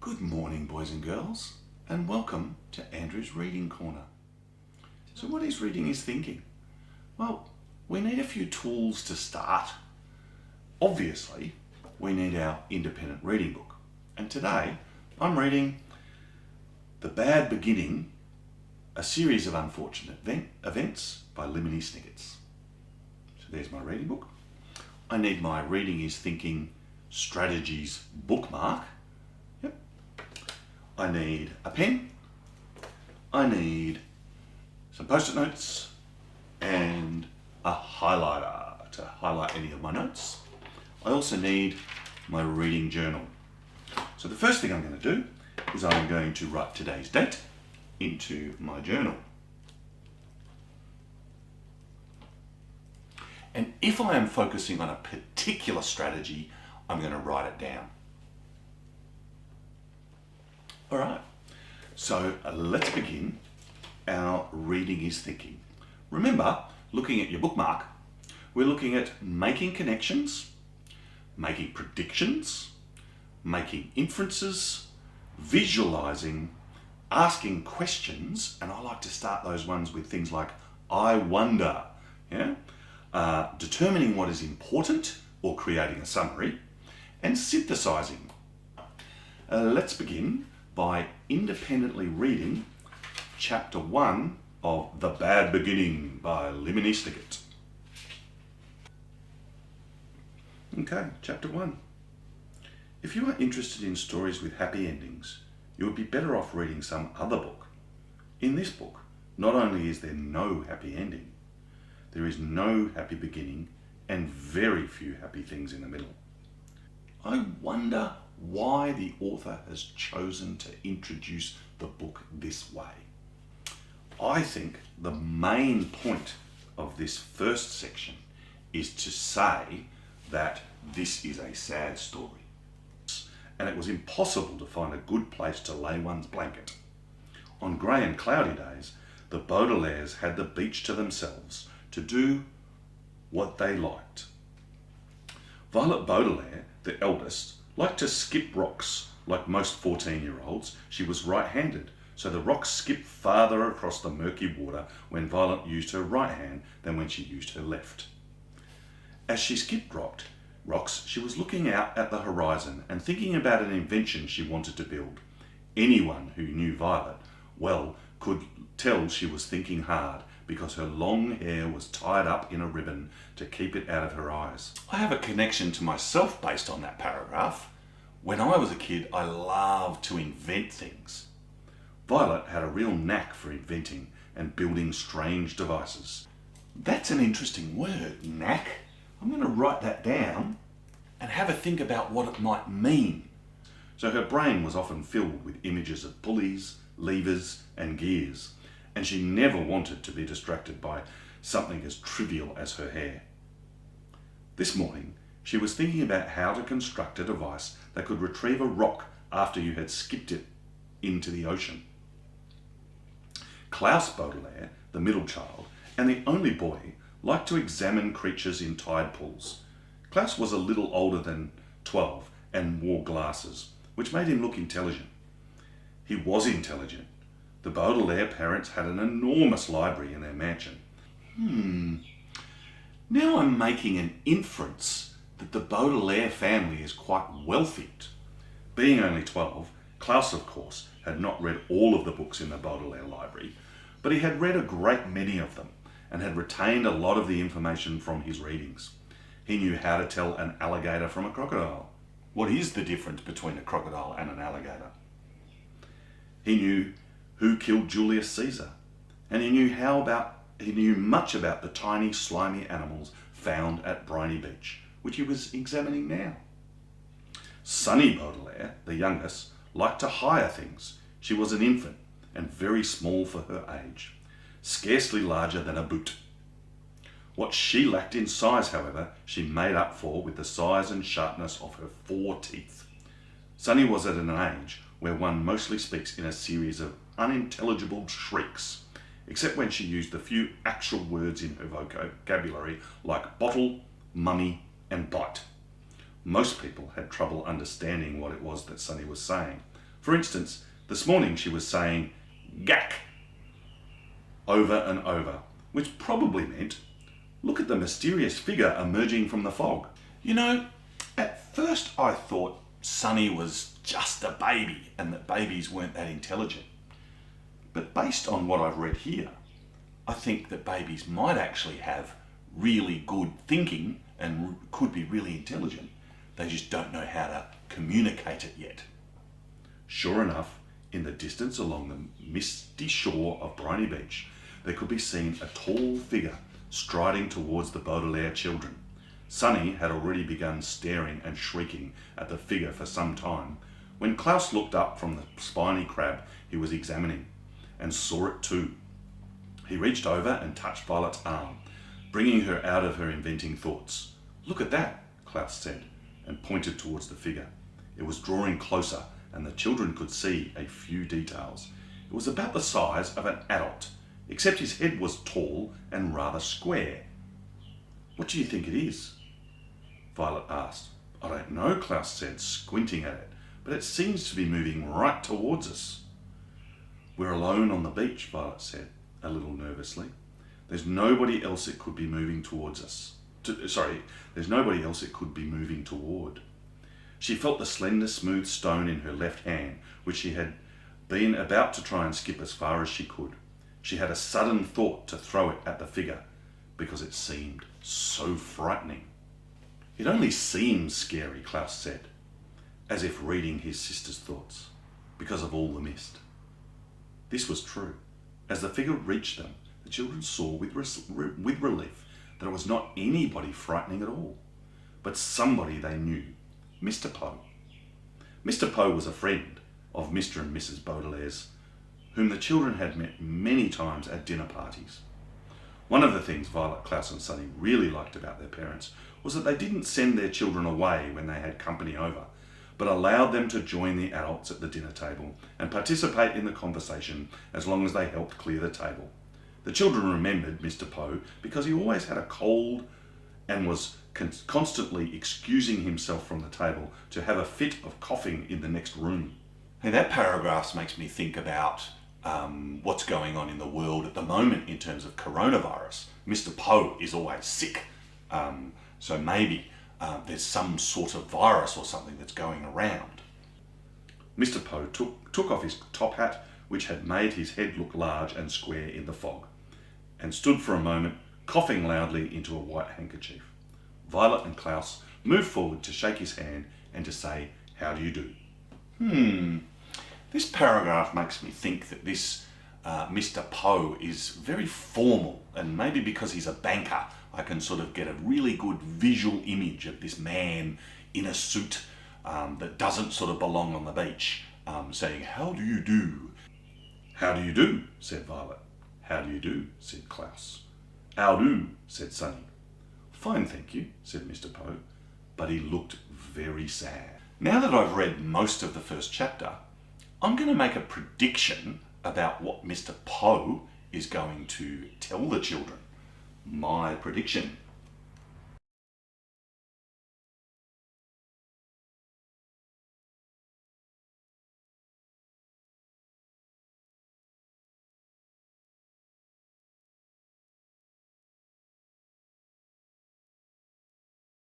Good morning, boys and girls, and welcome to Andrew's Reading Corner. So what is reading is thinking? Well, we need a few tools to start. Obviously, we need our independent reading book. And today, I'm reading The Bad Beginning, a series of unfortunate events by Lemony Snickets. So there's my reading book. I need my Reading is Thinking Strategies bookmark. I need a pen, I need some post-it notes and a highlighter to highlight any of my notes. I also need my reading journal. So the first thing I'm going to do is I'm going to write today's date into my journal. And if I am focusing on a particular strategy, I'm going to write it down. All right, so let's begin our Reading is Thinking. Remember, looking at your bookmark, we're looking at making connections, making predictions, making inferences, visualizing, asking questions, and I like to start those ones with things like I wonder, determining what is important or creating a summary, and synthesizing. Let's begin by independently reading Chapter 1 of The Bad Beginning by Lemony Snicket. Okay, Chapter 1. If you are interested in stories with happy endings, you would be better off reading some other book. In this book, not only is there no happy ending, there is no happy beginning and very few happy things in the middle. I wonder why the author has chosen to introduce the book this way. I think the main point of this first section is to say that this is a sad story, and it was impossible to find a good place to lay one's blanket. On grey and cloudy days, the Baudelaires had the beach to themselves to do what they liked. Violet Baudelaire, the eldest, liked to skip rocks. Like most 14-year-olds, she was right-handed, so the rocks skipped farther across the murky water when Violet used her right hand than when she used her left. As she skipped rocks, she was looking out at the horizon and thinking about an invention she wanted to build. Anyone who knew Violet well could tell she was thinking hard, because her long hair was tied up in a ribbon to keep it out of her eyes. I have a connection to myself based on that paragraph. When I was a kid, I loved to invent things. Violet had a real knack for inventing and building strange devices. That's an interesting word, knack. I'm going to write that down and have a think about what it might mean. So her brain was often filled with images of pulleys, levers, and gears, and she never wanted to be distracted by something as trivial as her hair. This morning, she was thinking about how to construct a device that could retrieve a rock after you had skipped it into the ocean. Klaus Baudelaire, the middle child, and the only boy, liked to examine creatures in tide pools. Klaus was a little older than 12 and wore glasses, which made him look intelligent. He was intelligent. The Baudelaire parents had an enormous library in their mansion. Now I'm making an inference that the Baudelaire family is quite wealthy. Being only 12, Klaus, of course, had not read all of the books in the Baudelaire library, but he had read a great many of them and had retained a lot of the information from his readings. He knew how to tell an alligator from a crocodile. What is the difference between a crocodile and an alligator? He knew who killed Julius Caesar, and he knew much about the tiny, slimy animals found at Briny Beach, which he was examining now. Sunny Baudelaire, the youngest, liked to hire things. She was an infant and very small for her age, scarcely larger than a boot. What she lacked in size, however, she made up for with the size and sharpness of her 4 teeth. Sunny was at an age where one mostly speaks in a series of unintelligible shrieks, except when she used the few actual words in her vocabulary like bottle, mummy, and bite. Most people had trouble understanding what it was that Sunny was saying. For instance, this morning she was saying "gack" over and over, which probably meant, look at the mysterious figure emerging from the fog. You know, at first I thought Sunny was just a baby and that babies weren't that intelligent. But based on what I've read here, I think that babies might actually have really good thinking and could be really intelligent. They just don't know how to communicate it yet. Sure enough, in the distance along the misty shore of Briny Beach, there could be seen a tall figure striding towards the Baudelaire children. Sunny had already begun staring and shrieking at the figure for some time when Klaus looked up from the spiny crab he was examining and saw it too. He reached over and touched Violet's arm, bringing her out of her inventing thoughts. "Look at that," Klaus said, and pointed towards the figure. It was drawing closer, and the children could see a few details. It was about the size of an adult, except his head was tall and rather square. "What do you think it is?" Violet asked. "I don't know," Klaus said, squinting at it, "but it seems to be moving right towards us." "We're alone on the beach," Violet said, a little nervously. There's nobody else it could be moving towards us. There's nobody else it could be moving toward. She felt the slender, smooth stone in her left hand, which she had been about to try and skip as far as she could. She had a sudden thought to throw it at the figure, because it seemed so frightening. "It only seems scary," Klaus said, as if reading his sister's thoughts, because of all the mist. This was true. As the figure reached them, the children saw with relief that it was not anybody frightening at all, but somebody they knew, Mr. Poe. Mr. Poe was a friend of Mr. and Mrs. Baudelaire's, whom the children had met many times at dinner parties. One of the things Violet, Klaus and Sunny really liked about their parents was that they didn't send their children away when they had company over, but allowed them to join the adults at the dinner table and participate in the conversation as long as they helped clear the table. The children remembered Mr. Poe because he always had a cold and was constantly excusing himself from the table to have a fit of coughing in the next room. Hey, that paragraph makes me think about what's going on in the world at the moment in terms of coronavirus. Mr. Poe is always sick, so maybe there's some sort of virus or something that's going around. Mr. Poe took off his top hat, which had made his head look large and square in the fog, and stood for a moment, coughing loudly into a white handkerchief. Violet and Klaus moved forward to shake his hand and to say, "How do you do?" This paragraph makes me think that this Mr. Poe is very formal, and maybe because he's a banker, I can sort of get a really good visual image of this man in a suit that doesn't sort of belong on the beach, saying, "How do you do?" "How do you do?" said Violet. "How do you do?" said Klaus. "How do?" said Sunny. "Fine, thank you," said Mr. Poe, but he looked very sad. Now that I've read most of the first chapter, I'm going to make a prediction about what Mr. Poe is going to tell the children. My prediction